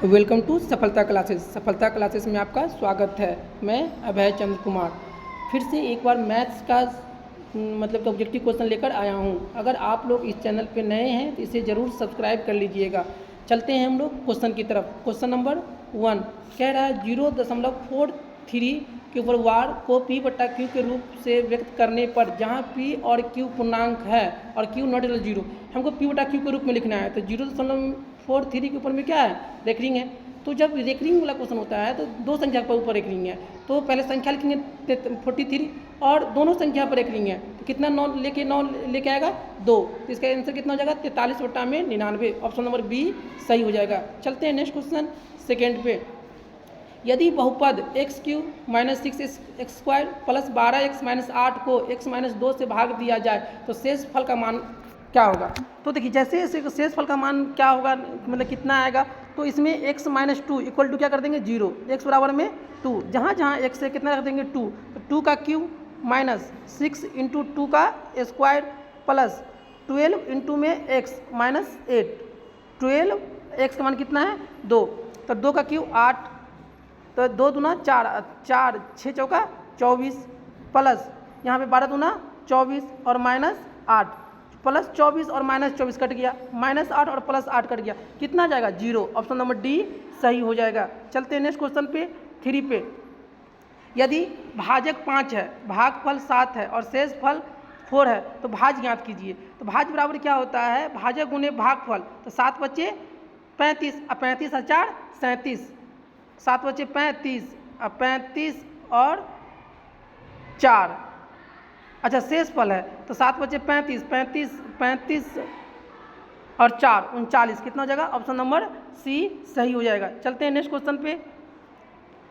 Welcome to सफलता classes. सफलता classes में आपका स्वागत है। मैं अभय चंद्र कुमार फिर से एक बार मैथ्स का मतलब ऑब्जेक्टिव क्वेश्चन लेकर आया हूँ। अगर आप लोग इस चैनल पे नए हैं तो इसे ज़रूर सब्सक्राइब कर लीजिएगा। चलते हैं हम लोग क्वेश्चन की तरफ। क्वेश्चन नंबर 1 कह रहा है 0.43 के ऊपर वार को P/Q के रूप से व्यक्त करने पर जहाँ P और Q पूर्णांक है और Q नॉट इक्वल 0, हमको P/Q के रूप में लिखना है। तो 0.43 के ऊपर में क्या है, रेकरिंग है। तो जब रेकरिंग वाला क्वेश्चन होता है तो दो संख्या पर ऊपर रेकरिंग है, तो पहले संख्या लिखेंगे 43 और दोनों संख्या पर रेकरिंग है, तो कितना 9 लेके आएगा 2। तो इसका आंसर कितना हो जाएगा 43/99। ऑप्शन नंबर बी सही हो जाएगा। चलते हैं नेक्स्ट क्वेश्चन सेकेंड पे। यदि बहुपद x³ - 6x² प्लस 12x - 8 को x - 2 से भाग दिया जाए तो शेष फल का मान क्या होगा। तो देखिए जैसे शेष फल का मान क्या होगा, मतलब कितना आएगा, तो इसमें x - 2 इक्वल टू क्या कर देंगे 0, x बराबर में 2, जहाँ जहाँ x है कितना रख देंगे 2, तो 2 का क्यूब माइनस 6 इंटू 2 का स्क्वायर प्लस 12 इंटू में x माइनस 8, 12 x का मान कितना है 2, तो 2 का क्यूब 8, तो 2 दूना 4, 4 6 चौका 24 प्लस यहाँ पे 12 दूना 24 और माइनस 8, प्लस 24 और माइनस 24 कट गया, माइनस 8 और प्लस 8 कट गया, कितना जाएगा 0। ऑप्शन नंबर डी सही हो जाएगा। चलते हैं नेक्स्ट क्वेश्चन पे 3 पे। यदि भाजक 5 है, भागफल 7 है और शेष फल 4 है तो भाज्य ज्ञात कीजिए। तो भाज्य बराबर क्या होता है, भाजक गुने भागफल, तो 7 बचे 35, अब 35 और 4 37, 7 बचे 35, अब 35 और 4, अच्छा शेष फल है तो 7 बचे 35, 35 35 और 4 39, कितना हो जाएगा, ऑप्शन नंबर सी सही हो जाएगा। चलते हैं नेक्स्ट क्वेश्चन पे।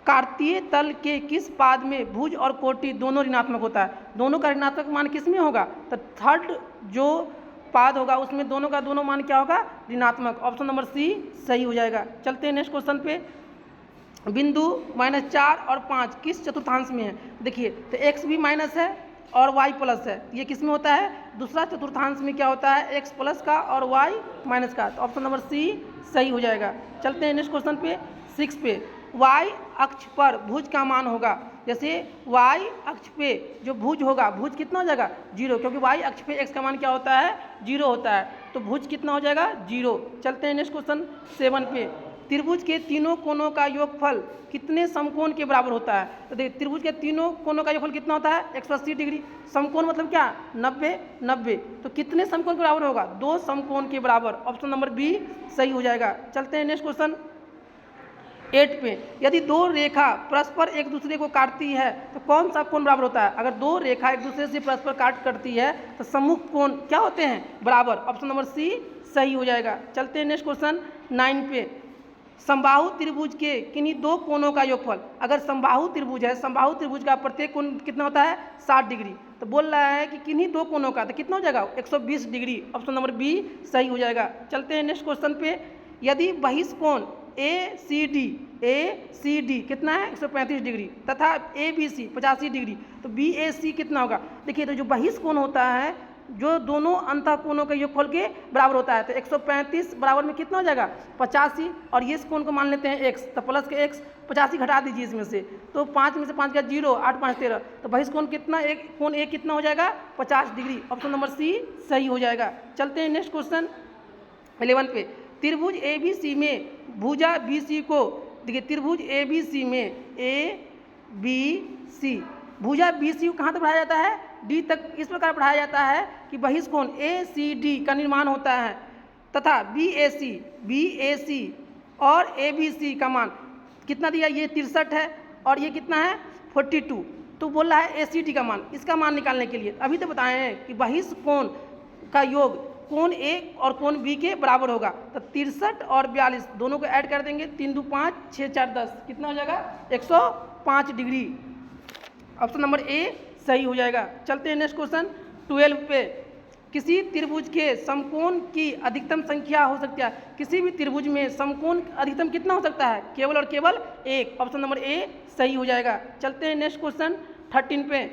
कार्तीय तल के किस पाद में भुज और कोटि दोनों ऋणात्मक होता है। दोनों का ऋणात्मक मान किस में होगा, तो थर्ड जो पाद होगा उसमें दोनों का दोनों मान क्या होगा, ऋणात्मक। ऑप्शन नंबर सी सही हो जाएगा। चलते हैं नेक्स्ट क्वेश्चन पे। बिंदु -4 और 5 किस चतुर्थांश में है। देखिए तो x भी माइनस है और y प्लस है, ये किस में होता है, दूसरा चतुर्थांश में क्या होता है, x प्लस का और y माइनस का, तो ऑप्शन नंबर सी सही हो जाएगा। चलते हैं नेक्स्ट क्वेश्चन पे 6 पे। y अक्ष पर भुज का मान होगा, जैसे y अक्ष पे जो भुज होगा, भुज कितना हो जाएगा 0, क्योंकि y अक्ष पे x का मान क्या होता है 0 होता है, तो भुज कितना हो जाएगा 0। चलते हैं नेक्स्ट क्वेश्चन 7 पे। त्रिभुज के तीनों कोनों का योगफल कितने समकोण के बराबर होता है। तो देखिए त्रिभुज के तीनों कोनों का योगफल कितना होता है 180 डिग्री। समकोण मतलब क्या 90 90, तो कितने समकोण के बराबर होगा, 2 समकोण के बराबर। ऑप्शन नंबर बी सही हो जाएगा। चलते हैं नेक्स्ट क्वेश्चन 8 पे। यदि 2 रेखा परस्पर एक दूसरे को काटती है तो कौन सा कोण बराबर होता है। अगर 2 रेखा एक दूसरे से परस्पर काटती है तो सम्मुख कोण क्या होते हैं, बराबर। ऑप्शन नंबर सी सही हो जाएगा। चलते हैं नेक्स्ट क्वेश्चन 9 पे। समबाहु त्रिभुज के किन्हीं 2 कोणों का योगफल। अगर समबाहु त्रिभुज है, समबाहु त्रिभुज का प्रत्येक कोण कितना होता है 60 डिग्री, तो बोल रहा है कि किन्हीं 2 कोणों का, तो कितना हो जाएगा 120 डिग्री। ऑप्शन नंबर बी सही हो जाएगा। चलते हैं नेक्स्ट क्वेश्चन पे। यदि बहिष्कोण ए सी डी कितना है 135 डिग्री तथा ए बी सी 85 डिग्री, तो बी ए सी कितना होगा। देखिए तो जो बहिष्कोण होता है जो दोनों अंतःकोणों के योगफल के बराबर होता है, तो 135 बराबर में कितना हो जाएगा 85, और ये कोण को मान लेते हैं x, तो प्लस के x 85 घटा दीजिए इसमें से, तो 5 में से 5 का 0, 8 5 13, तो बहिष्कोण कितना एक कोण एक कितना हो जाएगा 50 डिग्री। ऑप्शन नंबर सी सही हो जाएगा। चलते हैं नेक्स्ट क्वेश्चन 11 पे। त्रिभुज ए बी सी में भुजा बी सी को, देखिए त्रिभुज ए बी सी में ए बी सी भुजा बी सी को कहाँ तक बढ़ाया जाता है, डी तक। इस प्रकार बढ़ाया जाता है कि बहिष्कोण ए सी डी का निर्माण होता है तथा बी ए सी और ए बी सी का मान कितना दिया, ये 63 है और ये कितना है 42, तो बोल रहा है ए सी डी का मान। इसका मान निकालने के लिए अभी तो बताए हैं कि बहिष्कोण का योग कोण ए और कोण बी के बराबर होगा, तो 63 और 42 दोनों को ऐड कर देंगे, 3 2 5 6 4 10, कितना हो जाएगा 105 डिग्री। ऑप्शन नंबर ए सही हो जाएगा। चलते हैं नेक्स्ट क्वेश्चन 12 पे। किसी त्रिभुज के समकोण की अधिकतम संख्या हो सकती है। किसी भी त्रिभुज में समकोण अधिकतम कितना हो सकता है, केवल और केवल 1। ऑप्शन नंबर ए सही हो जाएगा। चलते हैं नेक्स्ट क्वेश्चन 13 पे।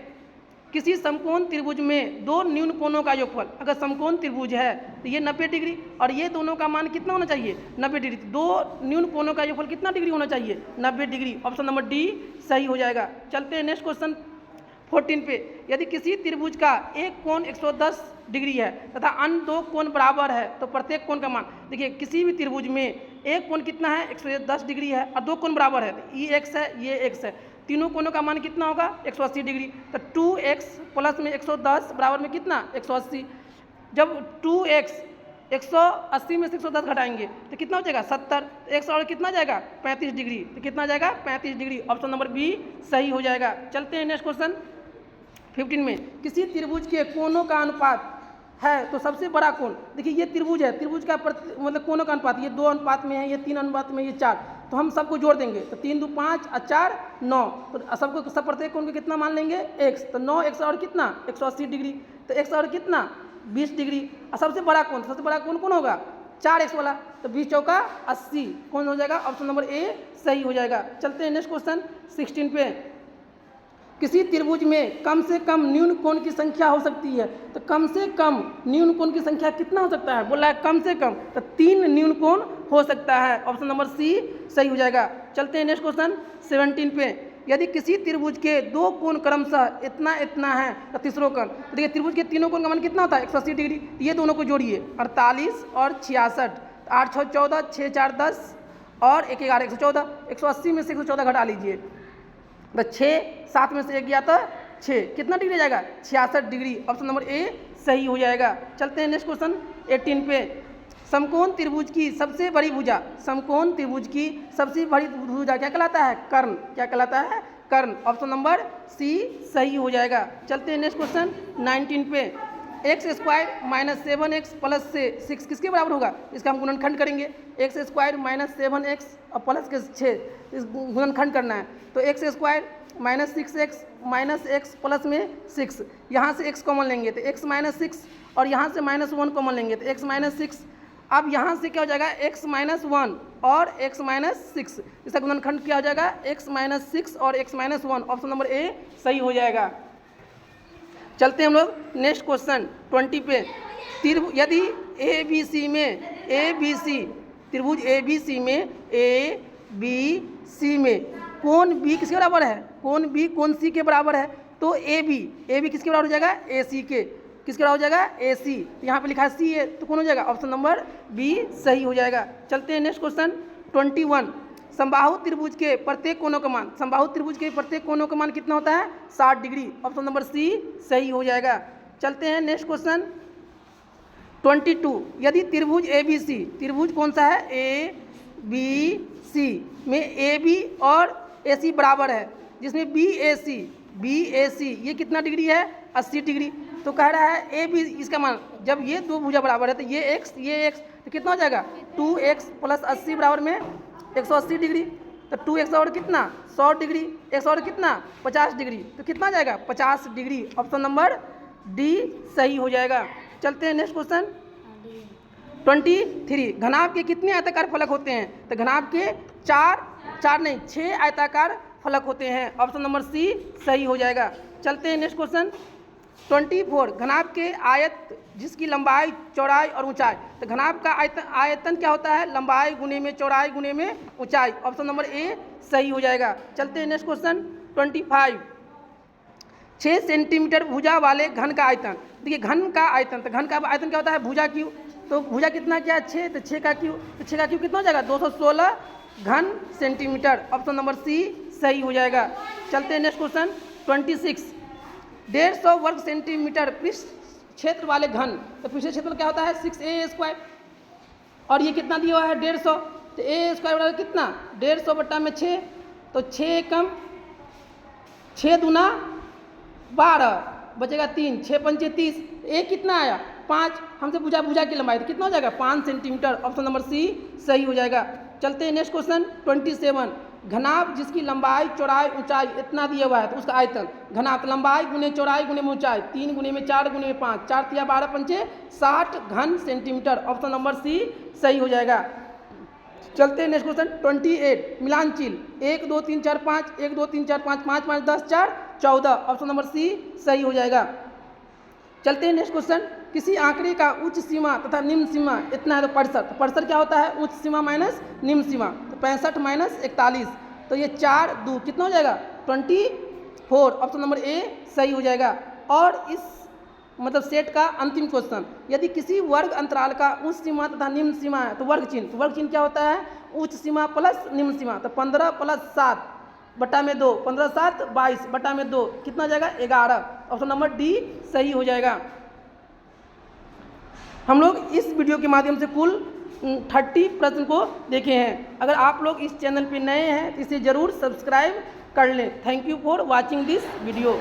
किसी समकोण त्रिभुज में दो न्यून कोणों का योगफल, अगर समकोण त्रिभुज है तो ये 90 डिग्री और ये दोनों का मान कितना होना चाहिए 90 डिग्री। दो न्यून कोणों का योगफल कितना डिग्री होना चाहिए 90 डिग्री। ऑप्शन नंबर डी सही हो जाएगा। चलते हैं नेक्स्ट क्वेश्चन 14 पे। यदि किसी त्रिभुज का एक कोण 110 डिग्री है तथा अन्य दो कोण बराबर है तो प्रत्येक कोण का मान, देखिए किसी भी त्रिभुज में एक कोण कितना है 110 डिग्री है और दो कोण बराबर है, ये एक्स है ये एक्स है, तीनों कोणों का मान कितना होगा 180 डिग्री। तो 2x प्लस में 110 बराबर में कितना 180। जब 2x 180 में से 110 घटाएंगे तो कितना हो जाएगा 70, एक और कितना जाएगा 35 डिग्री, तो कितना जाएगा 35 डिग्री। ऑप्शन नंबर बी सही हो जाएगा। चलते हैं नेक्स्ट क्वेश्चन 15 में। किसी त्रिभुज के कोणों का अनुपात है तो सबसे बड़ा कोण, देखिए ये त्रिभुज है, त्रिभुज का मतलब कोणों का अनुपात, ये 2 अनुपात में है, ये 3 अनुपात में, ये 4, तो हम सबको जोड़ देंगे तो 3 2 5 और 4 9, तो सबको सब प्रत्येक कोण को कितना मान लेंगे x, तो 9 x और कितना 180 डिग्री, तो x और कितना 20 डिग्री। और सबसे बड़ा कोण, सबसे बड़ा कोण कौन होगा 4x वाला, तो 20 चौका 80, कौन हो जाएगा ऑप्शन नंबर ए सही हो जाएगा। चलते हैं नेक्स्ट क्वेश्चन 16 पे। किसी त्रिभुज में कम से कम न्यून कोण की संख्या हो सकती है, तो कम से कम न्यून कोण की संख्या कितना हो सकता है, बोला है कम से कम, तो 3 न्यून कोण हो सकता है। ऑप्शन नंबर सी सही हो जाएगा। चलते हैं नेक्स्ट क्वेश्चन 17 पे। यदि किसी त्रिभुज के दो कोण क्रमशः इतना इतना है तो तीसरों कोण, तो देखिए त्रिभुज के तीनों कोण का मान कितना होता है 180 डिग्री, तो ये दोनों को जोड़िए 48 और 66, 8 6 14, 6 4 10 और 1 11 114, 180 में से 114 घटा लीजिए, तो 6 7 में से 1 गया तो 6, कितना डिग्री जाएगा 66 डिग्री। ऑप्शन नंबर ए सही हो जाएगा। चलते हैं नेक्स्ट क्वेश्चन 18 पे। समकोण त्रिभुज की सबसे बड़ी भुजा, समकोण त्रिभुज की सबसे बड़ी भुजा क्या कहलाता है कर्ण, क्या कहलाता है कर्ण। ऑप्शन नंबर सी सही हो जाएगा। चलते हैं नेक्स्ट क्वेश्चन 19 पे। X square minus 7x plus से 6 किसके बराबर होगा, इसका हम गुणनखंड करेंगे। एक्स स्क्वायर माइनस 7x और प्लस के 6, इस गुणनखंड करना है, तो x square minus 6x minus x plus में 6, यहाँ से x कॉमन लेंगे तो x माइनस 6 और यहाँ से -1 कॉमन लेंगे तो x माइनस 6। अब यहाँ से क्या हो जाएगा x माइनस 1 और x माइनस 6, इसका गुणनखंड क्या हो जाएगा x माइनस 6 और x minus 1। Option number A सही हो जाएगा। चलते हैं हम लोग नेक्स्ट क्वेश्चन 20 पे। यदि ABC में ABC त्रिभुज ABC में ABC में कोण B किसके बराबर है, कोण B कोण C के बराबर है, तो AB किसके बराबर हो जाएगा AC के, किसके बराबर हो जाएगा AC, यहाँ पे लिखा है C है तो कौन हो जाएगा ऑप्शन नंबर बी सही हो जाएगा। चलते हैं नेक्स्ट क्वेश्चन 21। समबाहु त्रिभुज के प्रत्येक कोणों का मान, समबाहु त्रिभुज के प्रत्येक कोणों का मान कितना होता है 60 डिग्री। ऑप्शन नंबर सी सही हो जाएगा। चलते हैं नेक्स्ट क्वेश्चन 22। यदि त्रिभुज ABC, त्रिभुज कौन सा है ABC में AB और AC बराबर है, जिसमें BAC ये कितना डिग्री है 80 डिग्री, तो कह रहा है AB इसका मान, जब ये दो भुजा बराबर है तो ये x तो कितना हो जाएगा 2x प्लस 80 बराबर में 180 डिग्री, तो 2x और कितना 100 डिग्री, x और कितना 50 डिग्री, तो कितना जाएगा 50 डिग्री। ऑप्शन नंबर डी सही हो जाएगा। चलते हैं नेक्स्ट क्वेश्चन 23। घनाभ के कितने आयताकार फलक होते हैं, तो घनाभ के 6 आयताकार फलक होते हैं। ऑप्शन नंबर सी सही हो जाएगा। चलते हैं नेक्स्ट क्वेश्चन 24। घनाभ के आयत जिसकी लंबाई चौड़ाई और ऊंचाई, तो घनाभ का आयतन क्या होता है लंबाई गुने में चौड़ाई गुने में ऊंचाई। ऑप्शन नंबर ए सही हो जाएगा। चलते हैं नेक्स्ट क्वेश्चन 25। 6 सेंटीमीटर भुजा वाले घन का आयतन, देखिए घन का आयतन, तो घन का आयतन क्या होता है भुजा क्यू, तो भुजा कितना क्या 6, तो 6 का क्यू, तो 6 का क्यू कितना हो जाएगा 216 घन सेंटीमीटर। ऑप्शन नंबर सी सही हो जाएगा। चलते हैं नेक्स्ट क्वेश्चन 26। 150 वर्ग सेंटीमीटर पृष्ठ क्षेत्र वाले घन, तो पृष्ठ क्षेत्र क्या होता है 6a स्क्वायर, और ये कितना दिया हुआ है 150, तो a स्क्वायर बराबर कितना 150 बट्टा में 6, तो 6 कम 6 दूना 12 बचेगा 3, 6 पंचे 30, a कितना आया 5, हमसे भुजा की लंबाई तो कितना हो जाएगा 5 सेंटीमीटर। ऑप्शन नंबर सी सही हो जाएगा। चलते हैं नेक्स्ट क्वेश्चन 27। घनाभ जिसकी लंबाई चौड़ाई ऊंचाई इतना दिया हुआ है तो उसका आयतन, घनाभ लंबाई गुने चौड़ाई गुने में ऊंचाई 3 गुने में 4 गुने में 5, 4 तिया 12 पंचे 60 घन सेंटीमीटर। ऑप्शन नंबर सी सही हो जाएगा। चलते हैं नेक्स्ट क्वेश्चन 28। मिलान चिन्ह 1 2 3 4 5, 1 2 3 4 5 5 5 10 4 14। ऑप्शन नंबर सी सही हो जाएगा। चलते हैं नेक्स्ट क्वेश्चन। किसी आंकड़े का उच्च सीमा तथा निम्न सीमा इतना है तो 65। 65 क्या होता है? उच्च सीमा माइनस निम्न सीमा। तो 65 माइनस 41, तो ये 4 2 कितना हो जाएगा? 24। ऑप्शन नंबर ए सही हो जाएगा। और इस मतलब सेट का अंतिम क्वेश्चन, यदि किसी वर्ग अंतराल का उच्च सीमा तथा निम्न सीमा है तो वर्ग चिन्ह। तो वर्ग चिन्ह क्या होता है? उच्च सीमा प्लस निम्न सीमा। तो 15 + 7 बटा में 2, 15 7 22 बटा में 2 कितना हो जाएगा? 11। ऑप्शन नंबर डी सही हो जाएगा। हम लोग इस वीडियो के माध्यम से कुल 30 प्रश्न को देखे हैं। अगर आप लोग इस चैनल पे नए हैं तो इसे ज़रूर सब्सक्राइब कर लें। Thank you for watching this video.